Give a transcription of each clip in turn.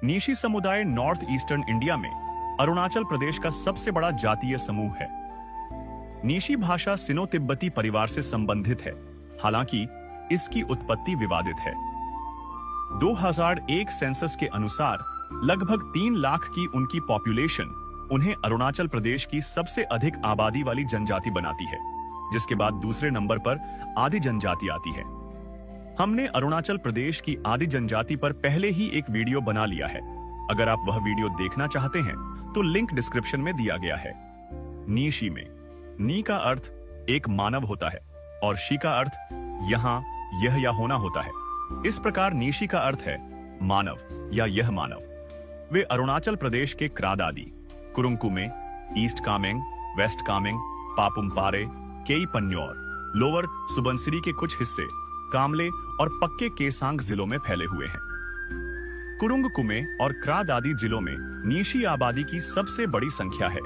नीशी समुदाय north eastern India में अरुणाचल प्रदेश का सबसे बड़ा जातीय समूह है। नीशी भाषा सिनो तिब्बती परिवार से संबंधित है, हालांकि इसकी उत्पत्ति विवादित है। 2001 सेंसस के अनुसार लगभग 3 लाख की उनकी पॉपुलेशन उन्हें अरुणाचल प्रदेश की सबसे अधिक आबादी वाली जनजाति बनाती है, जिसके बाद दूसरे नंबर पर आदि जनजाति आती है। हमने अरुणाचल प्रदेश की आदि जनजाति पर पहले ही एक वीडियो बना लिया है। अगर आप वह वीडियो देखना चाहते हैं तो लिंक डिस्क्रिप्शन में दिया गया है। नीशी में नी का अर्थ एक मानव होता है और शी का अर्थ यहां, यह या होना होता है। इस प्रकार नीशी का अर्थ है मानव या यह मानव। वे अरुणाचल प्रदेश के क्रा दादी, कुरुंग कुमे, ईस्ट कामेंग, वेस्ट कामेंग, पापुम पारे, केई पन्योर, लोअर सुबनसिरी के कुछ हिस्से, कामले और पक्के केसांग जिलों में फैले हुए हैं। कुरुंग कुमे और क्रा दादी जिलों में नीशी आबादी की सबसे बड़ी संख्या है।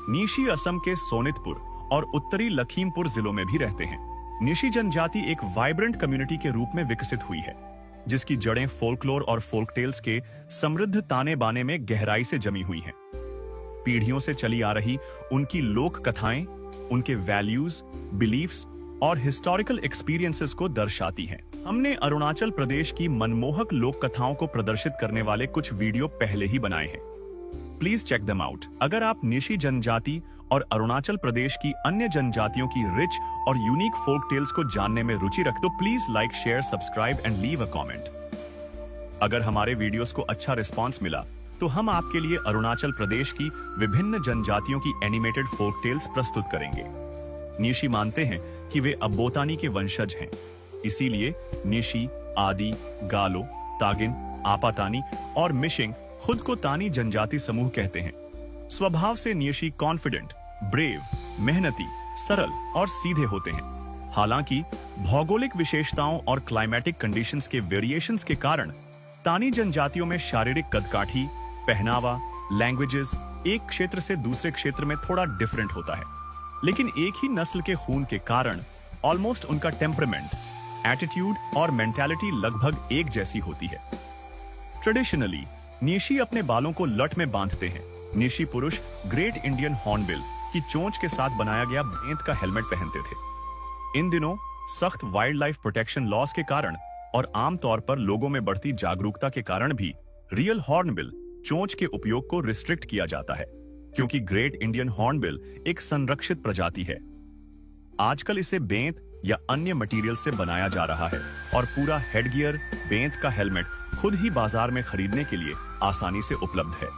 नीशी असम के सोनितपुर और उत्तरी लखीमपुर जिलों में भी रहते हैं। नीशी जनजाति एक वाइब्रेंट कम्युनिटी के रूप में विकसित हुई है, जिसकी जड़ें फोल्कलोर और फोल्क टेल्स के समृद्ध ताने बाने में गहराई से जमी हुई हैं। पीढ़ियों से चली आ रही उनकी लोक कथाएं उनके वैल्यूज, बिलीफ्स और हिस्टोरिकल एक्सपीरियंसेस को दर्शाती हैं। हमने अरुणाचल प्रदेश की मनमोहक लोक कथाओं को प्रदर्शित करने वाले कुछ वीडियो पहले ही बनाए हैं। Please check them out. अगर आप नीशी जनजाति और अरुणाचल प्रदेश की अन्य जनजातियों की रिच और यूनिक फोक टेल्स को जानने में रुचि रखते तो please like, share, subscribe and leave a comment. अगर हमारे वीडियोस को अच्छा रिस्पांस मिला तो हम आपके लिए अरुणाचल प्रदेश की विभिन्न जनजातियों की एनिमेटेड फोक टेल्स प्रस्तुत करेंगे। नीशी मानते हैं कि वे अब्बोतानी के वंशज हैं, इसीलिए नीशी, आदि, गालो, तागिन, आपातानी और मिशिंग खुद को तानी जनजाति समूह कहते हैं। स्वभाव से नीशी कॉन्फिडेंट, ब्रेव, मेहनती, सरल और सीधे होते हैं। हालांकि भौगोलिक विशेषताओं और क्लाइमेटिक कंडीशंस के वेरिएशंस के कारण तानी जनजातियों में शारीरिक कदकाठी, पहनावा, लैंग्वेजेस एक क्षेत्र से दूसरे क्षेत्र में थोड़ा डिफरेंट होता है, लेकिन एक ही नस्ल के खून के कारण ऑलमोस्ट उनका टेम्परामेंट, एटीट्यूड और मेंटालिटी लगभग एक जैसी होती है। ट्रेडिशनली नीशी अपने बालों को लट में बांधते हैं। नीशी पुरुष ग्रेट इंडियन हॉर्नबिल की चोंच के साथ बनाया गया बेंत का हेलमेट पहनते थे। इन दिनों सख्त वाइल्ड लाइफ प्रोटेक्शन लॉज के कारण और आमतौर पर लोगों में बढ़ती जागरूकता के कारण भी रियल हॉर्नबिल चोंच के उपयोग को रिस्ट्रिक्ट किया जाता है, क्योंकि ग्रेट इंडियन हॉर्नबिल एक संरक्षित प्रजाति है। आजकल इसे बेंत या अन्य मटेरियल से बनाया जा रहा है और पूरा हेडगियर, बेंत का हेलमेट खुद ही बाजार में खरीदने के लिए आसानी से उपलब्ध है।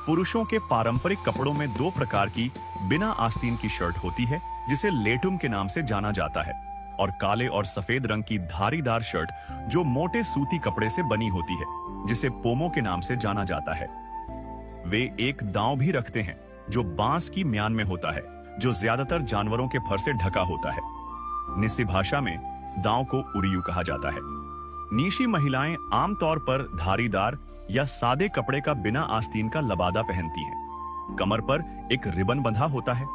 पुरुषों के पारंपरिक कपड़ों में 2 प्रकार की बिना आस्तीन की शर्ट होती है, जिसे लेटुम के नाम से जाना जाता है, और काले और सफेद रंग की धारीदार शर्ट जो मोटे सूती कपड़े से बनी होती है, जिसे पोमो के नाम से जाना जाता है। वे एक दांव भी रखते हैं जो बांस की म्यान में होता है, जो ज्यादातर जानवरों के फर से ढका होता है। निसी भाषा में दांव को उरियू कहा जाता है। नीशी महिलाएं आमतौर पर धारीदार या सादे कपड़े का बिना आस्तीन का लबादा पहनती हैं। कमर पर एक रिबन बंधा होता है।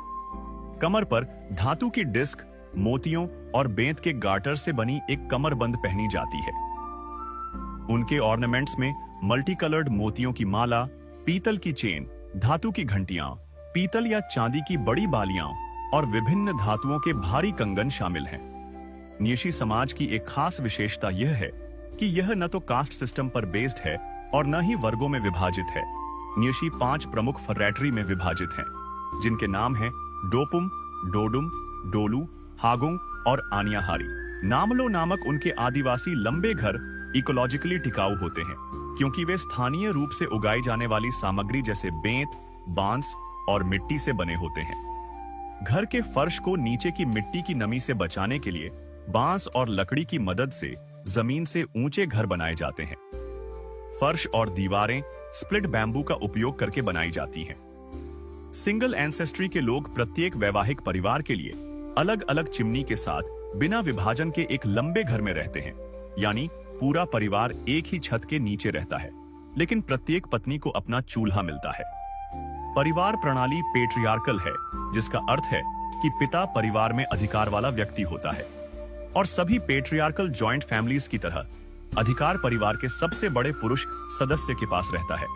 कमर पर धातु की डिस्क, मोतियों और बेंत के गार्टर से बनी एक कमरबंद पहनी जाती है। उनके ऑर्नामेंट्स में मल्टी कलर्ड मोतियों की माला, पीतल की चेन, धातु की घंटियां, पीतल या चांदी की बड़ी बालियां और विभिन्न धातुओं के भारी कंगन शामिल हैं। नीशी समाज की एक खास विशेषता यह है कि यह न तो कास्ट सिस्टम पर बेस्ड है और न ही वर्गों में विभाजित है। नीशी 5 प्रमुख फर्रेटरी में विभाजित हैं, जिनके नाम हैं डोपुम, डोडुम, डोलू, हागुंग और आनियाहारी। नामलो नामक उनके आदिवासी लंबे घर इकोलॉजिकली टिकाऊ होते हैं, क्योंकि वे स्थानीय रूप से उगाई जाने वाली सामग्री जैसे बेंत, बांस और मिट्टी से बने होते हैं। घर के फर्श को नीचे की मिट्टी की नमी से बचाने के लिए बांस और लकड़ी की मदद से जमीन से ऊंचे घर बनाए जाते हैं। फर्श और दीवारें स्प्लिट बैम्बू का उपयोग करके बनाई जाती हैं। सिंगल एंसेस्ट्री के लोग प्रत्येक वैवाहिक परिवार के लिए अलग अलग चिमनी के साथ बिना विभाजन के एक लंबे घर में रहते हैं, यानी पूरा परिवार एक ही छत के नीचे रहता है, लेकिन प्रत्येक पत्नी को अपना चूल्हा मिलता है। परिवार प्रणाली पेट्रियार्कल है, जिसका अर्थ है कि पिता परिवार में अधिकार वाला व्यक्ति होता है, और सभी पेट्रियार्कल जॉइंट फैमिलीज की तरह अधिकार परिवार के सबसे बड़े पुरुष सदस्य के पास रहता है।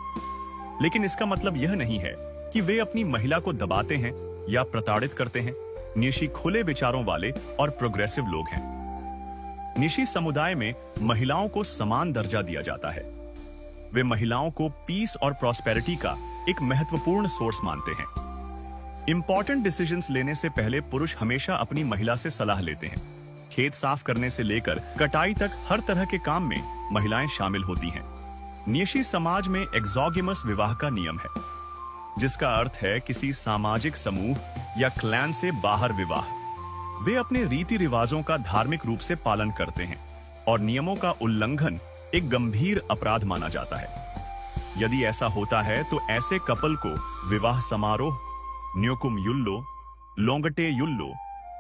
लेकिन इसका मतलब यह नहीं है कि वे अपनी महिला को दबाते हैं या प्रताड़ित करते हैं। निशी खुले विचारों वाले और प्रोग्रेसिव लोग हैं। निशी समुदाय में महिलाओं को समान दर्जा दिया जाता है। वे महिलाओं को पीस और प्रॉस्पेरिटी का एक महत्वपूर्ण सोर्स मानते हैं। इंपॉर्टेंट डिसीजंस लेने से पहले पुरुष हमेशा अपनी महिला से सलाह लेते हैं। खेत साफ करने से लेकर कटाई तक हर तरह के काम में महिलाएं शामिल होती हैं। निशी समाज में एक्सोगेमस विवाह का नियम है, जिसका अर्थ है किसी सामाजिक समूह या क्लैन से बाहर विवाह। वे अपने रीति रिवाजों का धार्मिक रूप से पालन करते हैं और नियमों का उल्लंघन एक गंभीर अपराध माना जाता है। यदि ऐसा होता है तो ऐसे कपल को विवाह समारोह, न्योकुम युल्लो, लोंगटे युल्लो,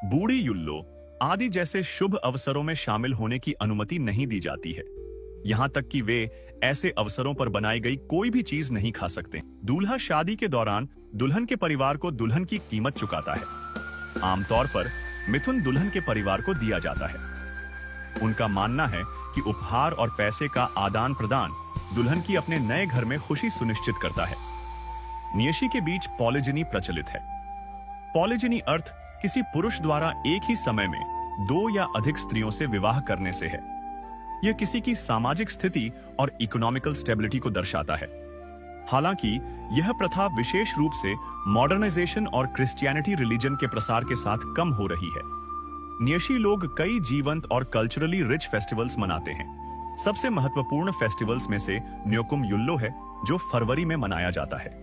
बूढ़ी युल्लो आदि जैसे शुभ अवसरों में शामिल होने की अनुमति नहीं दी जाती है। यहां तक कि वे ऐसे अवसरों पर बनाई गई कोई भी चीज नहीं खा सकते। दूल्हा शादी के दौरान दुल्हन के परिवार को दुल्हन की कीमत चुकाता है। आमतौर पर मिथुन दुल्हन के परिवार को दिया जाता है। उनका मानना है कि उपहार और पैसे का आदान प्रदान दुल्हन की अपने नए घर में खुशी सुनिश्चित करता है। नियशी के बीच पॉलिजिनी प्रचलित है। पॉलिजिनी अर्थ किसी पुरुष द्वारा एक ही समय में 2 या अधिक स्त्रियों से विवाह करने से है। यह किसी की सामाजिक स्थिति और इकोनॉमिकल स्टेबिलिटी को दर्शाता है। हालांकि यह प्रथा विशेष रूप से मॉडर्नाइजेशन और क्रिश्चियनिटी रिलीजन के प्रसार के साथ कम हो रही है। नियशी लोग कई जीवंत और कल्चरली रिच फेस्टिवल्स मनाते हैं। सबसे महत्वपूर्ण फेस्टिवल्स में से न्योकुम युल्लो है, जो फरवरी में मनाया जाता है।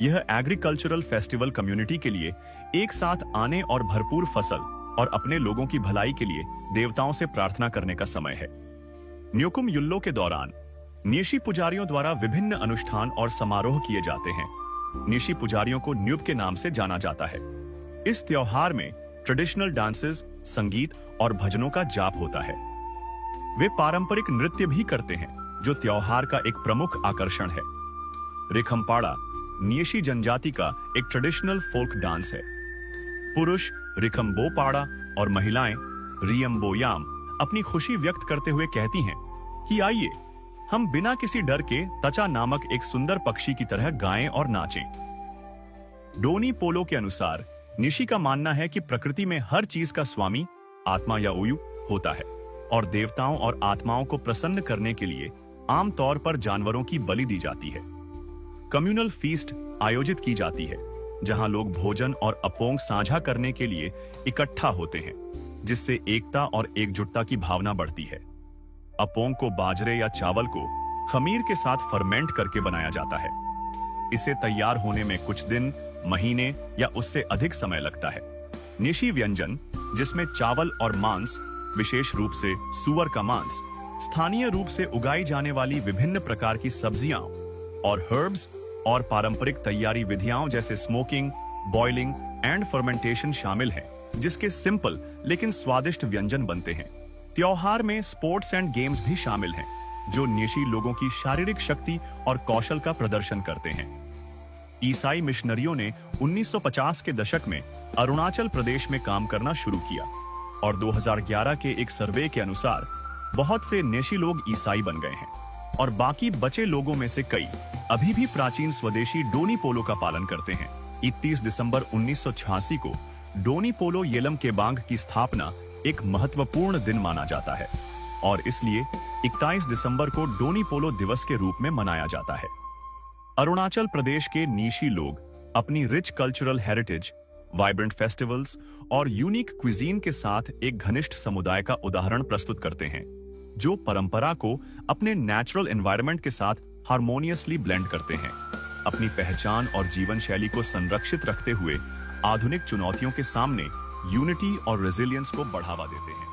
यह एग्रीकल्चरल फेस्टिवल कम्युनिटी के लिए एक साथ आने और भरपूर फसल और अपने लोगों की भलाई के लिए देवताओं से प्रार्थना करने का समय है। न्योकुम युल्लो के दौरान निशी पुजारियों द्वारा विभिन्न अनुष्ठान और समारोह किए जाते हैं। निशी पुजारियों को न्युब के नाम से जाना जाता है। इस त्योहार में ट्रेडिशनल डांसेस, संगीत और भजनों का जाप होता है। वे पारंपरिक नृत्य भी करते हैं, जो त्योहार का एक प्रमुख आकर्षण है। रिखमपाड़ा नियशी जनजाति का एक ट्रेडिशनल फोल्क डांस है। पुरुष रिखम्बोपाड़ा और महिलाएं रियम्बोयाम अपनी खुशी व्यक्त करते हुए कहती हैं कि आइए हम बिना किसी डर के तचा नामक एक सुंदर पक्षी की तरह गाएं और नाचें। डोनी पोलो के अनुसार निशी का मानना है कि प्रकृति में हर चीज का स्वामी आत्मा या उयु होता है और देवताओं और आत्माओं को प्रसन्न करने के लिए आमतौर पर जानवरों की बलि दी जाती है। कम्युनल फीस्ट आयोजित की जाती है, जहां लोग भोजन और अपोंग साझा करने के लिए इकट्ठा होते हैं, जिससे एकता और एकजुटता की भावना बढ़ती है। अपोंग को बाजरे या चावल को खमीर के साथ फर्मेंट करके बनाया जाता है। इसे तैयार होने में कुछ दिन, महीने या उससे अधिक समय लगता है। निशी व्यंजन, जिसमें चावल और मांस, विशेष रूप से सुअर का मांस, स्थानीय रूप से उगाई जाने वाली विभिन्न प्रकार की सब्जियां और हर्ब्स और पारंपरिक तैयारी विधियां जैसे स्मोकिंग, बॉइलिंग एंड फर्मेंटेशन शामिल हैं, जिसके सिंपल लेकिन स्वादिष्ट व्यंजन बनते हैं। त्योहार में स्पोर्ट्स एंड गेम्स भी शामिल हैं, जो निशी लोगों की शारीरिक शक्ति और कौशल का प्रदर्शन करते हैं। ईसाई मिशनरियों ने 1950 के दशक में अरुणाचल प्रदेश में काम करना शुरू किया और 2011 के एक सर्वे के अनुसार बहुत से नेशी लोग ईसाई बन गए हैं और बाकी बचे लोगों में से कई अभी भी प्राचीन स्वदेशी डोनी पोलो का पालन करते हैं। 31 दिसंबर 1986 को डोनी पोलो येलम केबांग की स्थापना एक महत्वपूर्ण दिन माना जाता है और इसलिए 21 दिसंबर को डोनी पोलो दिवस के रूप में मनाया जाता है। अरुणाचल प्रदेश के निशी लोग अपनी rich cultural heritage, vibrant festivals और यूनिक क्विजीन के साथ एक घनिष्ठ समुदाय का उदाहरण प्रस्तुत करते हैं, जो परंपरा को अपने नेचुरल एनवायरनमेंट के साथ हार्मोनियसली ब्लेंड करते हैं। अपनी पहचान और जीवन शैली को संरक्षित रखते हुए आधुनिक चुनौतियों के सामने यूनिटी और रेजिलियंस को बढ़ावा देते हैं।